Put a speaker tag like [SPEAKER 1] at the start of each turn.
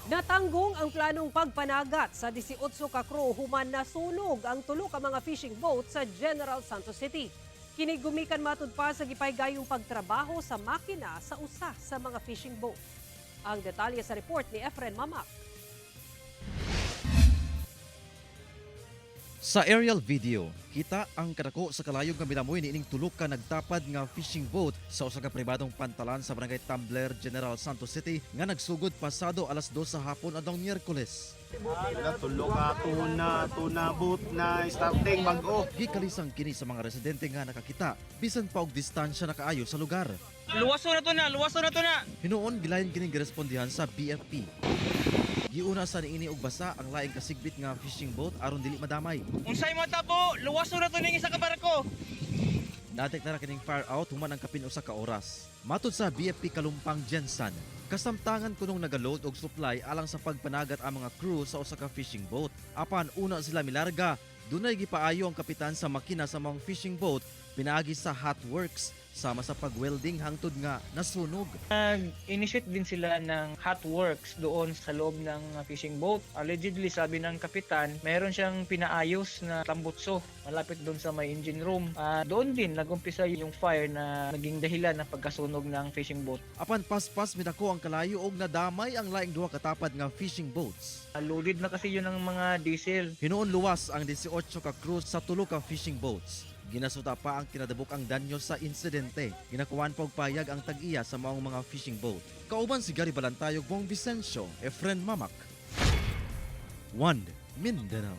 [SPEAKER 1] Natanggong ang planong pagpanagat sa 18 ka crew human nasunog ang tulo ka mga fishing boat sa General Santos City. Kinigumikan matud pa sa gipaygayong pagtrabaho sa makina sa usa sa mga fishing boat. Ang detalye sa report ni Efren Mamak.
[SPEAKER 2] Sa aerial video, kita ang kadako sa kalayong nga minamoy niining tulo ka nagtapad nga fishing boat sa usa ka pribadong pantalan sa Barangay Tumbler, General Santos City nga nagsugod pasado alas 2 sa hapon adtong Miyerkules.
[SPEAKER 3] Tulo ka tuna boat na starting bag-o.
[SPEAKER 2] Gikalisang kini sa mga residente nga nakakita bisan pa og distansya na kaayo sa lugar.
[SPEAKER 4] Luwaso na to na.
[SPEAKER 2] Hinuon gilayon kining girespondihan sa BFP. Giuna sa niini og basa ang laing kasigbit nga fishing boat aron dili madamay.
[SPEAKER 4] Unsay mo tabo, luwaso na to ning isa ka barko.
[SPEAKER 2] Nadeklara kining fire out human ang kapin usa ka oras. Matud sa BFP Kalumpang Jensan, kasamtangan kunong nagaload og supply alang sa pagpanagat ang mga crew sa usa ka fishing boat. Apan una sila milarga, dunay gipaayo ang kapitan sa makina sa mga fishing boat pinaagi sa hot works sama sa pag-welding hangtod nga nasunog.
[SPEAKER 4] Nag-initiate din sila ng hot works doon sa loob ng fishing boat. Allegedly, sabi ng kapitan, mayroon siyang pinaayos na tambutso malapit doon sa may engine room. Doon din nagumpisa yung fire na naging dahilan ng pagkasunog ng fishing boat.
[SPEAKER 2] Apan paspas midako ang kalayo og nadamay ang laing duha katapad nga fishing boats.
[SPEAKER 4] Loaded na kasi yun ng mga diesel.
[SPEAKER 2] Hinuon luwas ang 18 ka crew sa tulo ka fishing boats. Ginasuta pa ang kinadabok ang danyo sa insidente. Ginakuan pa og payag ang tag-iya sa maong mga fishing boat. Kauban si Gary Balantayog, Bong Vicencio, Efren Mamak. 1 Mindanao.